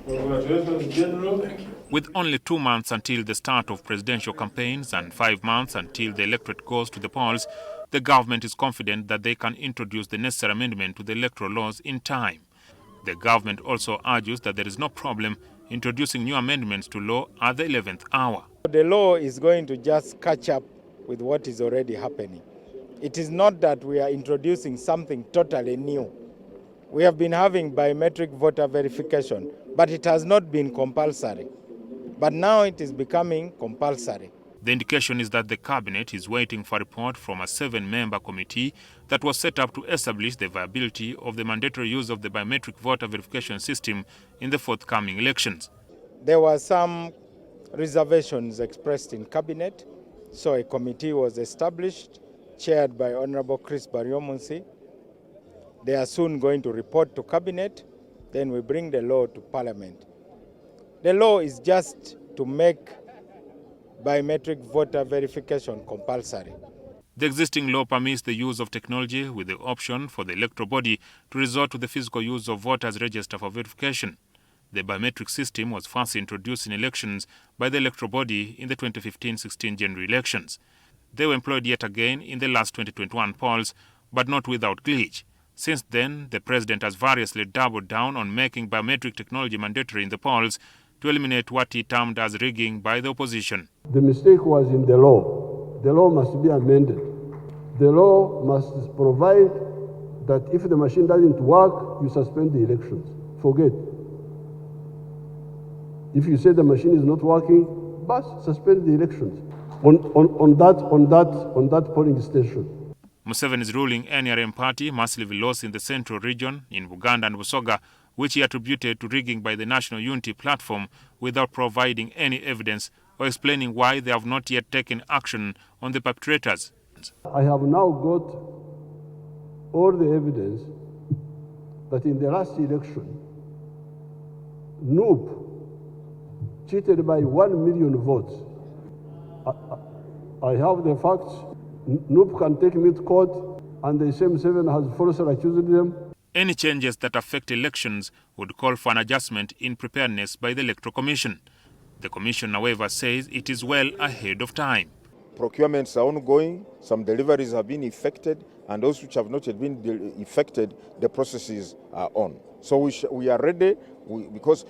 Congratulations, General. Thank you. With only 2 months until the start of presidential campaigns and 5 months until the electorate goes to the polls, the government is confident that they can introduce the necessary amendment to the electoral laws in time. The government also argues that there is no problem introducing new amendments to law at the 11th hour. The law is going to just catch up with what is already happening. It is not that we are introducing something totally new. We have been having biometric voter verification, but it has not been compulsory. But now it is becoming compulsory. The indication is that the cabinet is waiting for a report from a 7-member committee that was set up to establish the viability of the mandatory use of the biometric voter verification system in the forthcoming elections. There were some reservations expressed in cabinet, so a committee was established, chaired by Honorable Chris Baryomunsi. They are soon going to report to cabinet, then we bring the law to parliament. The law is just to make biometric voter verification compulsory. The existing law permits the use of technology with the option for the electoral body to resort to the physical use of voters' register for verification. The biometric system was first introduced in elections by the electoral body in the 2015-16 general elections. They were employed yet again in the last 2021 polls, but not without glitch. Since then, the president has variously doubled down on making biometric technology mandatory in the polls to eliminate what he termed as rigging by the opposition. The mistake was in the law. The law must be amended. The law must provide that if the machine doesn't work, you suspend the elections. Forget. If you say the machine is not working, but suspend the elections on that polling station. Museveni's ruling NRM party massively lost in the central region in Buganda and Busoga, which he attributed to rigging by the National Unity Platform without providing any evidence or explaining why they have not yet taken action on the perpetrators. I have now got all the evidence that in the last election, Noob cheated by 1 million votes. I have the facts. Noob can take me to court, and the same 7 has falsely accused them. Any changes that affect elections would call for an adjustment in preparedness by the Electoral Commission. The Commission, however, says it is well ahead of time. Procurements are ongoing, some deliveries have been effected, and those which have not yet been effected, the processes are on. So we are ready, because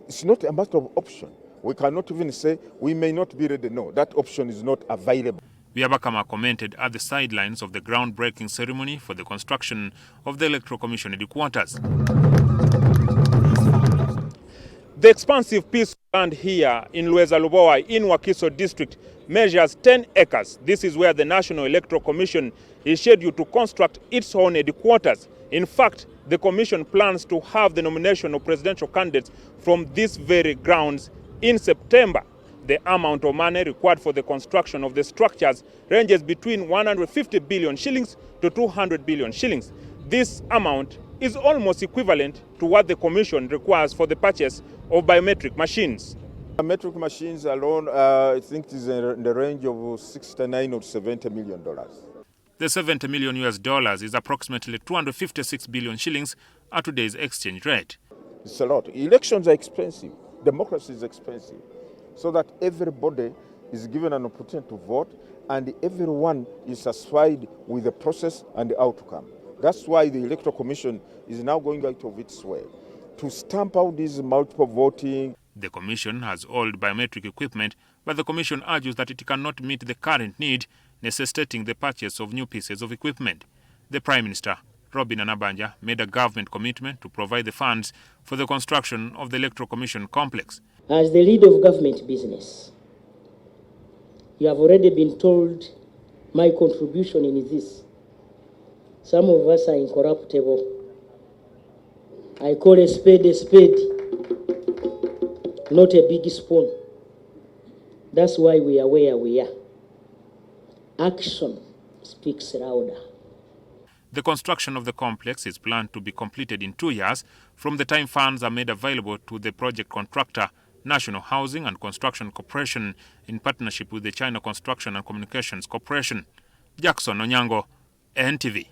it's not a matter of option. We cannot even say we may not be ready. No, that option is not available. Byabakama commented at the sidelines of the groundbreaking ceremony for the construction of the Electoral Commission headquarters. The expansive piece of land here in Lueza-Lubowa in Wakiso district measures 10 acres. This is where the National Electoral Commission is scheduled to construct its own headquarters. In fact, the commission plans to have the nomination of presidential candidates from these very grounds in September. The amount of money required for the construction of the structures ranges between 150 billion shillings to 200 billion shillings. This amount is almost equivalent to what the Commission requires for the purchase of biometric machines. Biometric machines alone, I think it is in the range of 69 or 70 million dollars. The $70 million is approximately 256 billion shillings at today's exchange rate. It's a lot. Elections are expensive. Democracy is expensive. So that everybody is given an opportunity to vote and everyone is satisfied with the process and the outcome. That's why the Electoral Commission is now going out of its way to stamp out this multiple voting. The Commission has old biometric equipment, but the Commission argues that it cannot meet the current need, necessitating the purchase of new pieces of equipment. The Prime Minister, Robin Anabanja, made a government commitment to provide the funds for the construction of the Electoral Commission complex. As the leader of government business, you have already been told my contribution in this. Some of us are incorruptible. I call a spade, not a big spoon. That's why we are where we are. Action speaks louder. The construction of the complex is planned to be completed in 2 years from the time funds are made available to the project contractor, National Housing and Construction Corporation, in partnership with the China Construction and Communications Corporation. Jackson Onyango, NTV.